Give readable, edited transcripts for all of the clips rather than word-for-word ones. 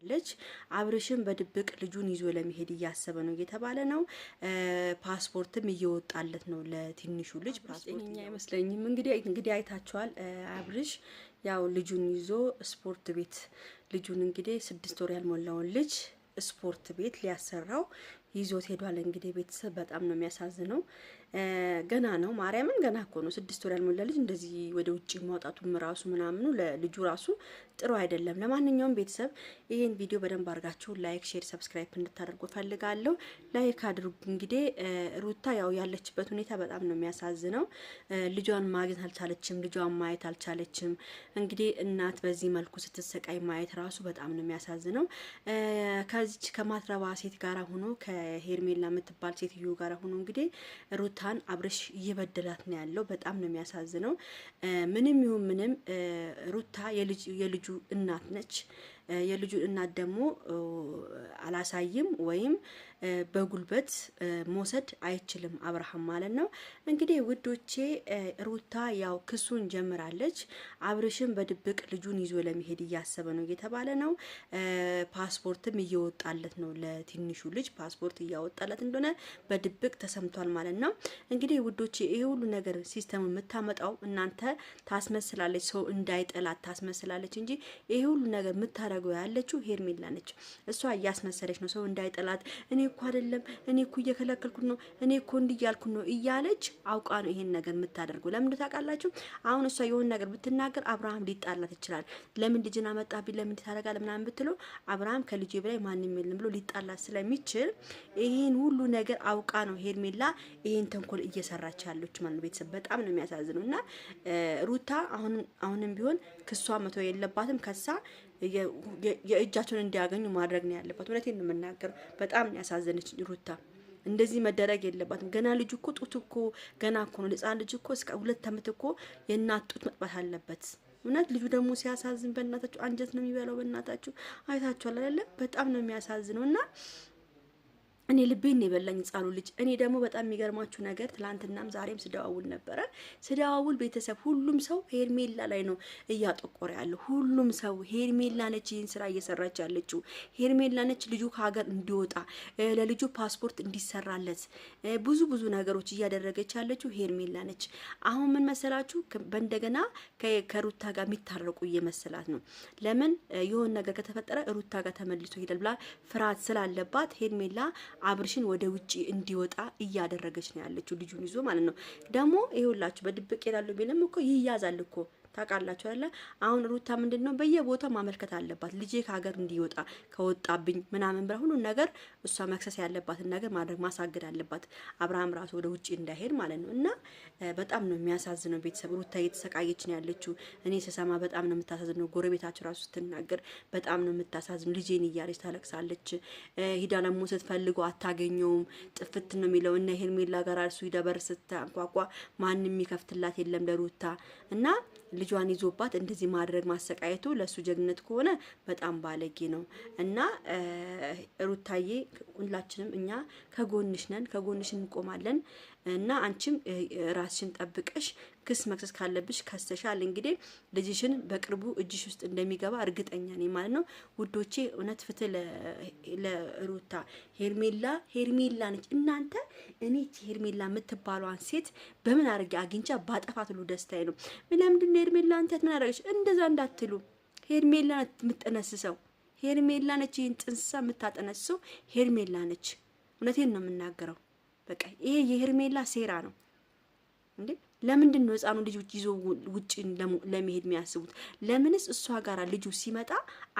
ልጅ አብርሽም በድብቅ ልጁን ይዞ ለመሄድ እያሰበ ነው እየተባለ ነው። ፓስፖርትም እየወጣለት ነው ለትንሹ ልጅ። ፓስፖርት አይመስለኝም። እንግዲህ አይታችኋል። አብርሽ ያው ልጁን ይዞ ስፖርት ቤት ልጁን እንግዲህ 6 ወር ያልሞላውን ልጅ ስፖርት ቤት ሊያሰራው ይዞት ሄዷል። እንግዲህ ቤተሰብ በጣም ነው የሚያሳዝነው። ገና ነው ማርያምን ገና እኮ ነው 6 ወር ያልሞላ ልጅ እንደዚህ ወደ ውጪ ማውጣቱም ራሱ ምናምኑ ለልጁ ራሱ ጥሩ አይደለም። ለማንኛውም ቤተሰብ ይሄን ቪዲዮ በደንብ አድርጋችሁ ላይክ፣ ሼር፣ ሰብስክራይብ እንድታደርጉ ፈልጋለሁ። ላይክ አድርጉ። እንግዲህ ሩታ ያው ያለችበት ሁኔታ በጣም ነው የሚያሳዝነው። ልጇን ማግኘት አልቻለችም፣ ልጇን ማየት አልቻለችም። እንግዲህ እናት በዚህ መልኩ ስትሰቃይ ማየት ራሱ በጣም ነው የሚያሳዝነው። ከዚች ከማትረባ ሴት ጋር ሆኖ ከሄርሜላ የምትባል ሴትዮ ጋር ሆኖ እንግዲህ ሩታን አብርሽ እየበደላት ነው ያለው። በጣም ነው የሚያሳዝነው። ምንም ይሁን ምንም ሩታ የልጁ እናት ነች። የልጁ እናት ደግሞ አላሳይም ወይም በጉልበት መውሰድ አይችልም አብርሃም ማለት ነው። እንግዲህ ውዶቼ ሩታ ያው ክሱን ጀምራለች። አብርሽም በድብቅ ልጁን ይዞ ለመሄድ እያሰበ ነው እየተባለ ነው። ፓስፖርትም እየወጣለት ነው ለትንሹ ልጅ ፓስፖርት እያወጣለት እንደሆነ በድብቅ ተሰምቷል ማለት ነው። እንግዲህ ውዶቼ ይሄ ሁሉ ነገር ሲስተም የምታመጣው እናንተ ታስመስላለች፣ ሰው እንዳይጠላት ታስመስላለች እንጂ ይሄ ሁሉ ነገር የምታደርገው ያለችው ሄርሜላ ነች። እሷ እያስመሰለች ነው ሰው እንዳይጠላት። እኔ እኮ አይደለም፣ እኔ እኮ እየከለከልኩት ነው፣ እኔ እኮ እንዲያልኩ ነው እያለች አውቃ ነው ይሄን ነገር የምታደርገው። ለምን ታውቃላችሁ? አሁን እሷ የሆነ ነገር ብትናገር አብርሃም ሊጣላት ይችላል። ለምን ልጅና መጣብኝ ለምን ታደርጋለህ ምናምን ብትለው አብርሃም ከልጄ በላይ ማንንም የለም ብሎ ሊጣላት ስለሚችል ይሄን ሁሉ ነገር አውቃ ነው ሄርሜላ ይሄን ተንኮል እየሰራች ያለች ማለት ነው። ቤተሰብ በጣም ነው የሚያሳዝነው። እና ሩታ አሁንም ቢሆን ክሷ መቶ የለባትም። ከሳ የእጃቸውን እንዲያገኙ ማድረግ ነው ያለባት። እውነቴን ነው የምናገረው። በጣም ያሳዘነች ሩታ። እንደዚህ መደረግ የለባትም። ገና ልጅ እኮ ጡት እኮ ገና እኮ ነው ህጻን ልጅ እኮ እስከ 2 አመት እኮ የእናት ጡት መጥባት አለበት። እውነት ልጁ ደግሞ ሲያሳዝን በእናታችሁ አንጀት ነው የሚበላው። በእናታችሁ አይታችኋል አይደለ? በጣም ነው የሚያሳዝነው። እና እኔ ልቤን ነው የበላኝ ህጻኑ ልጅ። እኔ ደግሞ በጣም የሚገርማችሁ ነገር ትላንትናም ዛሬም ስደዋውል ነበረ። ስደዋውል ቤተሰብ ሁሉም ሰው ሄርሜላ ላይ ነው እያጠቆረ ያለው። ሁሉም ሰው ሄርሜላ ነች ይህን ስራ እየሰራች ያለችው። ሄርሜላ ነች ልጁ ከሀገር እንዲወጣ ለልጁ ፓስፖርት እንዲሰራለት ብዙ ነገሮች እያደረገች ያለችው ሄርሜላ ነች። አሁን ምን መሰላችሁ? በእንደገና ከሩታ ጋር የሚታረቁ እየመሰላት ነው። ለምን የሆነ ነገር ከተፈጠረ ሩታ ጋር ተመልሶ ይሄዳል ብላ ፍርሃት ስላለባት ሄርሜላ አብርሽን ወደ ውጪ እንዲወጣ እያደረገች ነው ያለችው፣ ልጁን ይዞ ማለት ነው። ደግሞ ይኸውላችሁ በድብቅ ይላሉ ቢልም እኮ ይያዛል እኮ ታውቃላችሁ አይደለ? አሁን ሩታ ምንድነው በየቦታው ማመልከት አለባት። ልጄ ከሀገር እንዲወጣ ከወጣብኝ ምናምን ብላ ሁሉ ነገር እሷ መክሰስ ያለባትን ነገር ማድረግ ማሳገድ አለባት። አብርሃም ራሱ ወደ ውጪ እንዳይሄድ ማለት ነው። እና በጣም ነው የሚያሳዝነው ቤተሰብ። ሩታ እየተሰቃየች ነው ያለችው። እኔ ስሰማ በጣም ነው የምታሳዝነው። ጎረቤታቸው ራሱ ስትናገር በጣም ነው የምታሳዝነው። ልጄን እያለች ታለቅሳለች። ሂዳ ደግሞ ስትፈልገው አታገኘውም። ጥፍት ነው የሚለው። እና ሄርሜላ ጋር እሱ ይደበር ስታንኳኳ ማንም የሚከፍትላት የለም ለሩታ። እና ልጇን ይዞባት እንደዚህ ማድረግ ማሰቃየቱ ለሱ ጀግነት ከሆነ በጣም ባለጌ ነው። እና ሩታዬ ሁላችንም እኛ ከጎንሽ ነን፣ ከጎንሽ እንቆማለን። እና አንቺም ራስሽን ጠብቀሽ ክስ መክሰስ ካለብሽ ከሰሻል። እንግዲህ ልጅሽን በቅርቡ እጅሽ ውስጥ እንደሚገባ እርግጠኛ ነኝ ማለት ነው ውዶቼ። እውነት ፍትህ ለሩታ። ሄርሜላ ነች። እናንተ እኔ ሄርሜላ የምትባሏን ሴት በምን አድርጌ አግኝቻ ባጠፋት ሁሉ ደስታዬ ነው። ለምንድን ነው ሄርሜላ አንተ ምን አደረገች? እንደዛ እንዳትሉ። ሄርሜላ ነች የምትጠነስሰው። ሄርሜላ ነች ይህን ጥንስሳ የምታጠነስሰው ሄርሜላ ነች። እውነቴን ነው የምናገረው። በቃ ይሄ የሄርሜላ ሴራ ነው እንዴ! ለምንድን ነው ህፃኑ ልጅ ይዞ ውጪ ለመሄድ የሚያስቡት? ለምንስ እሷ ጋራ ልጁ ሲመጣ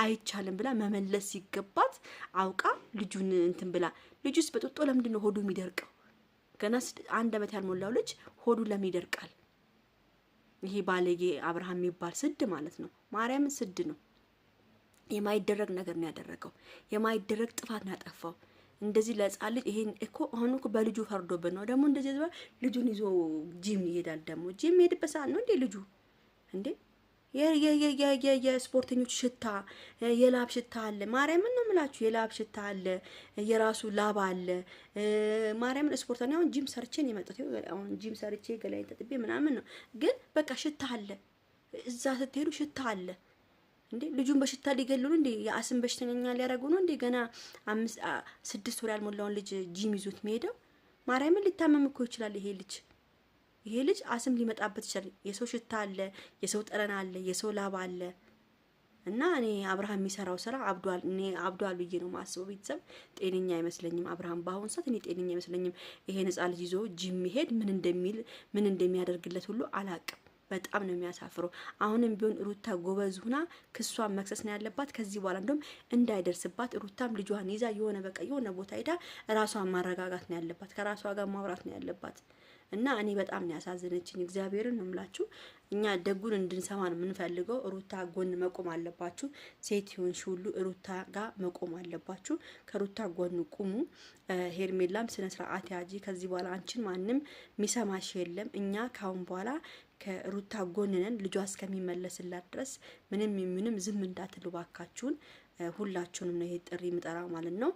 አይቻልም ብላ መመለስ ሲገባት አውቃ ልጁን እንትን ብላ። ልጁስ በጥጦ ለምንድን ነው ሆዱ የሚደርቀው? ገና 1 አመት ያልሞላው ልጅ ሆዱ ለምን ይደርቃል? ይሄ ባለጌ አብርሃም የሚባል ስድ ማለት ነው። ማርያም ስድ ነው። የማይደረግ ነገር ነው ያደረገው። የማይደረግ ጥፋት ነው ያጠፋው። እንደዚህ ለህፃን ልጅ ይሄን እኮ አሁን እኮ በልጁ ፈርዶበት ነው። ደግሞ እንደዚህ ልጁን ይዞ ጂም ይሄዳል። ደግሞ ጂም ይሄድበት ሰዓት ነው እንዴ ልጁ እንዴ? የስፖርተኞች ሽታ የላብ ሽታ አለ። ማርያምን ነው የምላችሁ፣ የላብ ሽታ አለ፣ የራሱ ላብ አለ። ማርያምን ስፖርተኛ አሁን ጂም ሰርቼን የመጣሁት አሁን ጂም ሰርቼ ገላይን ተጥቤ ምናምን ነው፣ ግን በቃ ሽታ አለ። እዛ ስትሄዱ ሽታ አለ። እንዴ ልጁን በሽታ ሊገሉ ነው እንዴ? የአስም በሽተኛ ሊያረጉ ነው እንዴ? ገና 6 ወር ያልሞላውን ልጅ ጂም ይዞት የሚሄደው ማርያምን ሊታመም እኮ ይችላል ይሄ ልጅ አስም ሊመጣበት ይችላል። የሰው ሽታ አለ፣ የሰው ጠረን አለ፣ የሰው ላብ አለ። እና እኔ አብርሃም የሚሰራው ስራ አብዷል ብዬ ነው ማስበው። ቤተሰብ ጤነኛ አይመስለኝም አብርሃም በአሁን ሰዓት እኔ ጤነኛ አይመስለኝም። ይሄን ህጻን ልጅ ይዞ ጂም መሄድ ምን እንደሚያደርግለት ሁሉ አላቅም። በጣም ነው የሚያሳፍረው። አሁንም ቢሆን ሩታ ጎበዝ ሁና ክሷን መክሰስ ነው ያለባት። ከዚህ በኋላ እንደውም እንዳይደርስባት ሩታም ልጇን ይዛ የሆነ ቦታ ሄዳ ራሷን ማረጋጋት ነው ያለባት። ከራሷ ጋር ማውራት ነው ያለባት። እና እኔ በጣም ነው ያሳዘነችኝ። እግዚአብሔርን ነው የምላችሁ። እኛ ደጉን እንድንሰማ ነው የምንፈልገው። ሩታ ጎን መቆም አለባችሁ። ሴት ይሁንሽ ሁሉ ሩታ ጋር መቆም አለባችሁ። ከሩታ ጎን ቁሙ። ሄርሜላም ስነ ስርዓት ያጂ። ከዚህ በኋላ አንቺን ማንም ሚሰማሽ የለም። እኛ ካሁን በኋላ ከሩታ ጎን ነን። ልጇ እስከሚመለስላት ድረስ ምንም ዝም እንዳትሉ ባካችሁን። ሁላችሁንም ነው ይሄ ጥሪ ምጠራ ማለት ነው።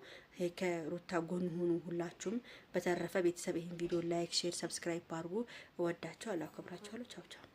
ከሩታ ጎን ሆኑ ሁላችሁም። በተረፈ ቤተሰብ ይሄን ቪዲዮ ላይክ፣ ሼር፣ ሰብስክራይብ አድርጉ። እወዳችኋለሁ፣ አከብራችኋለሁ። ቻው ቻው።